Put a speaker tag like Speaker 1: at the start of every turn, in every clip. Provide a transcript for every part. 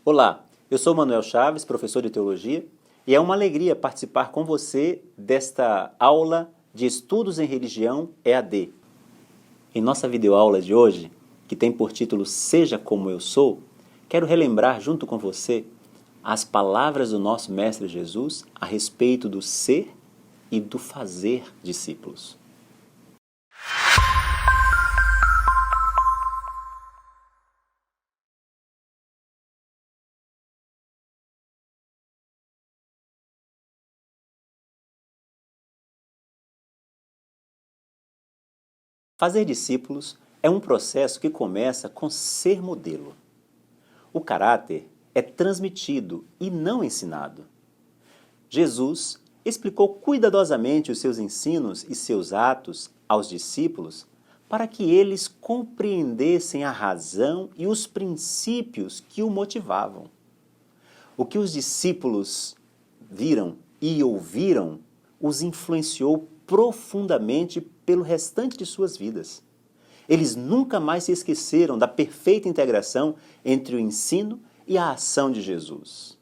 Speaker 1: Olá, eu sou Manuel Chaves, professor de Teologia, e é uma alegria participar com você desta aula de Estudos em Religião EAD. Em nossa videoaula de hoje, que tem por título Seja Como Eu Sou, quero relembrar junto com você as palavras do nosso Mestre Jesus a respeito do ser e do fazer discípulos. Fazer discípulos é um processo que começa com ser modelo. O caráter é transmitido e não ensinado. Jesus explicou cuidadosamente os seus ensinos e seus atos aos discípulos para que eles compreendessem a razão e os princípios que o motivavam. O que os discípulos viram e ouviram os influenciou profundamente pelo restante de suas vidas. Eles nunca mais se esqueceram da perfeita integração entre o ensino e a ação de Jesus.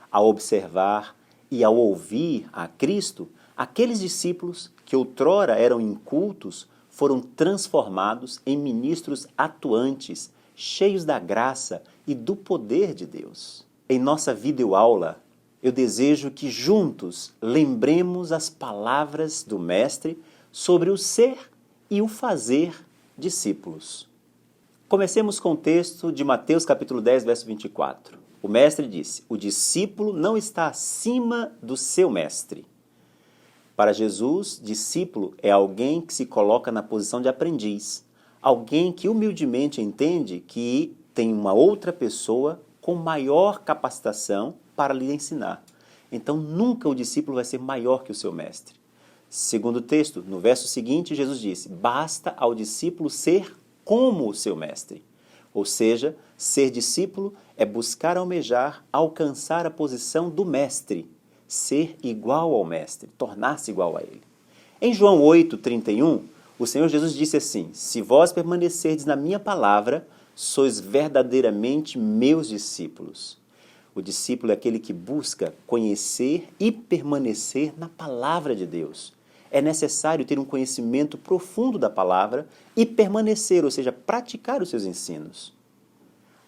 Speaker 1: Ao observar e ao ouvir a Cristo, aqueles discípulos que outrora eram incultos foram transformados em ministros atuantes, cheios da graça e do poder de Deus. Em nossa videoaula, eu desejo que juntos lembremos as palavras do Mestre sobre o ser e o fazer discípulos. Comecemos com o texto de Mateus capítulo 10, verso 24. O Mestre disse: o discípulo não está acima do seu mestre. Para Jesus, discípulo é alguém que se coloca na posição de aprendiz, alguém que humildemente entende que tem uma outra pessoa com maior capacitação para lhe ensinar. Então, nunca o discípulo vai ser maior que o seu mestre. Segundo o texto, no verso seguinte, Jesus disse: basta ao discípulo ser como o seu mestre. Ou seja, ser discípulo é buscar almejar, alcançar a posição do mestre, ser igual ao mestre, tornar-se igual a ele. Em João 8:31, o Senhor Jesus disse assim: se vós permanecerdes na minha palavra, sois verdadeiramente meus discípulos. O discípulo é aquele que busca conhecer e permanecer na palavra de Deus. É necessário ter um conhecimento profundo da palavra e permanecer, ou seja, praticar os seus ensinos.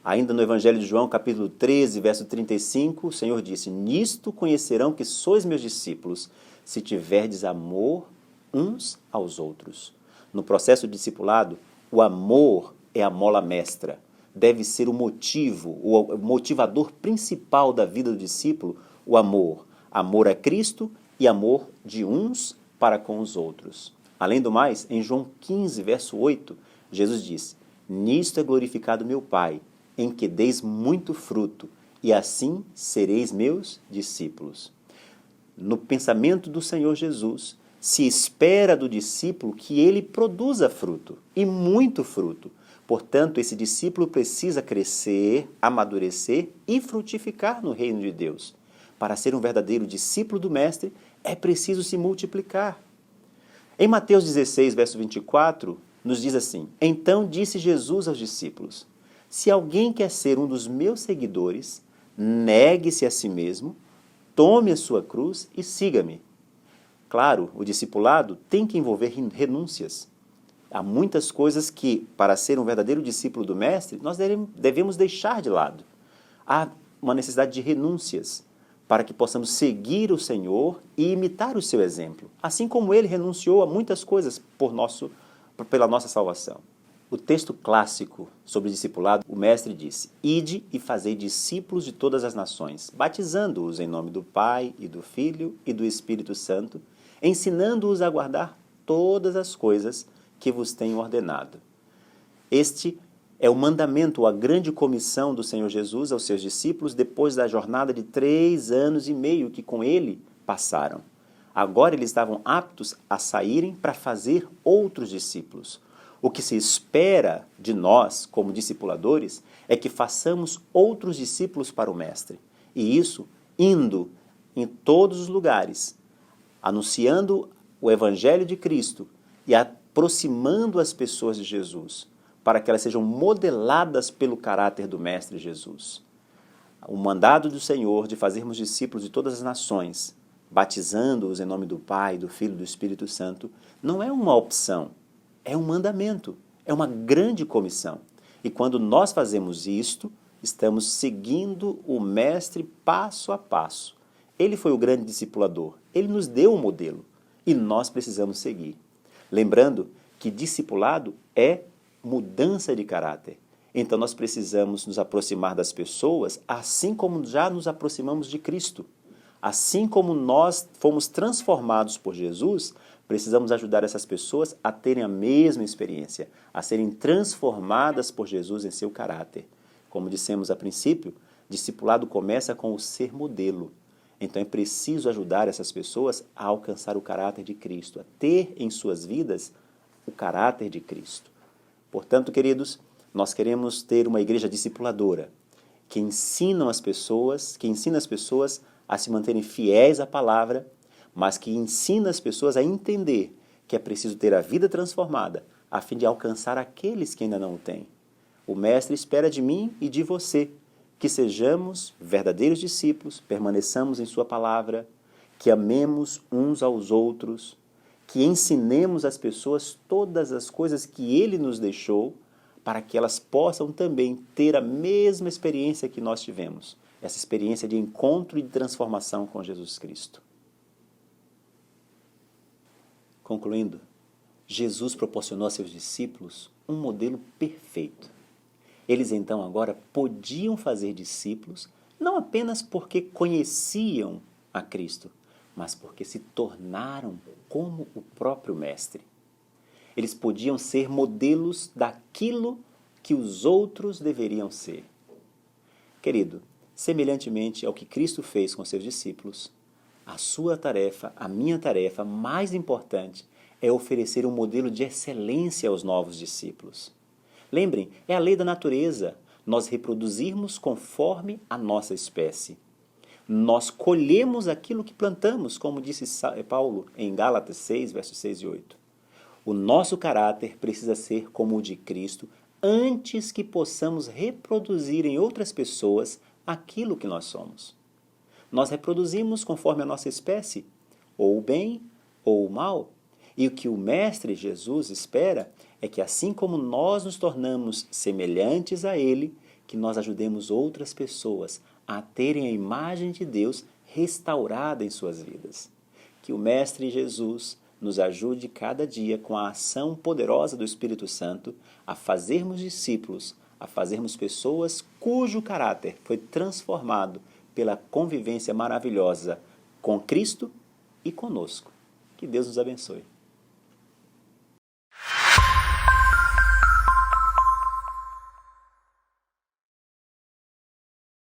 Speaker 1: Ainda no Evangelho de João, capítulo 13, verso 35, o Senhor disse: nisto conhecerão que sois meus discípulos, se tiverdes amor uns aos outros. No processo de discipulado, o amor é a mola mestra. Deve ser o motivo, o motivador principal da vida do discípulo, o amor. Amor a Cristo e amor de uns para com os outros. Além do mais, em João 15, verso 8, Jesus disse: nisto é glorificado meu Pai, em que deis muito fruto, e assim sereis meus discípulos. No pensamento do Senhor Jesus, se espera do discípulo que ele produza fruto, e muito fruto. Portanto, esse discípulo precisa crescer, amadurecer e frutificar no reino de Deus. Para ser um verdadeiro discípulo do Mestre, é preciso se multiplicar. Em Mateus 16, verso 24, nos diz assim: então disse Jesus aos discípulos: se alguém quer ser um dos meus seguidores, negue-se a si mesmo, tome a sua cruz e siga-me. Claro, o discipulado tem que envolver renúncias. Há muitas coisas que, para ser um verdadeiro discípulo do Mestre, nós devemos deixar de lado. Há uma necessidade de renúncias para que possamos seguir o Senhor e imitar o seu exemplo, assim como ele renunciou a muitas coisas pela nossa salvação. O texto clássico sobre discipulado, o Mestre disse: ide e fazei discípulos de todas as nações, batizando-os em nome do Pai e do Filho e do Espírito Santo, ensinando-os a guardar todas as coisas que vos tenho ordenado. Este é o mandamento, a grande comissão do Senhor Jesus aos seus discípulos depois da jornada de 3 anos e meio que com ele passaram. Agora eles estavam aptos a saírem para fazer outros discípulos. O que se espera de nós, como discipuladores, é que façamos outros discípulos para o Mestre. E isso indo em todos os lugares, anunciando o Evangelho de Cristo e aproximando as pessoas de Jesus, para que elas sejam modeladas pelo caráter do Mestre Jesus. O mandado do Senhor de fazermos discípulos de todas as nações, batizando-os em nome do Pai, do Filho e do Espírito Santo, não é uma opção, é um mandamento, é uma grande comissão. E quando nós fazemos isto, estamos seguindo o Mestre passo a passo. Ele foi o grande discipulador, ele nos deu um modelo e nós precisamos seguir. Lembrando que discipulado é mudança de caráter. Então nós precisamos nos aproximar das pessoas assim como já nos aproximamos de Cristo. Assim como nós fomos transformados por Jesus, precisamos ajudar essas pessoas a terem a mesma experiência, a serem transformadas por Jesus em seu caráter. Como dissemos a princípio, discipulado começa com o ser modelo. Então é preciso ajudar essas pessoas a alcançar o caráter de Cristo, a ter em suas vidas o caráter de Cristo. Portanto, queridos, nós queremos ter uma igreja discipuladora, que ensina as pessoas a se manterem fiéis à palavra, mas que ensina as pessoas a entender que é preciso ter a vida transformada, a fim de alcançar aqueles que ainda não o têm. O Mestre espera de mim e de você que sejamos verdadeiros discípulos, permaneçamos em sua palavra, que amemos uns aos outros, que ensinemos às pessoas todas as coisas que Ele nos deixou, para que elas possam também ter a mesma experiência que nós tivemos, essa experiência de encontro e de transformação com Jesus Cristo. Concluindo, Jesus proporcionou a seus discípulos um modelo perfeito. Eles então agora podiam fazer discípulos não apenas porque conheciam a Cristo, mas porque se tornaram como o próprio Mestre. Eles podiam ser modelos daquilo que os outros deveriam ser. Querido, semelhantemente ao que Cristo fez com seus discípulos, a sua tarefa, a minha tarefa mais importante é oferecer um modelo de excelência aos novos discípulos. Lembrem, é a lei da natureza, nós reproduzirmos conforme a nossa espécie. Nós colhemos aquilo que plantamos, como disse Paulo em Gálatas 6, versos 6 e 8. O nosso caráter precisa ser como o de Cristo antes que possamos reproduzir em outras pessoas aquilo que nós somos. Nós reproduzimos conforme a nossa espécie, ou o bem ou o mal. E o que o Mestre Jesus espera é que assim como nós nos tornamos semelhantes a Ele, que nós ajudemos outras pessoas a terem a imagem de Deus restaurada em suas vidas. Que o Mestre Jesus nos ajude cada dia com a ação poderosa do Espírito Santo a fazermos discípulos, a fazermos pessoas cujo caráter foi transformado pela convivência maravilhosa com Cristo e conosco. Que Deus nos abençoe.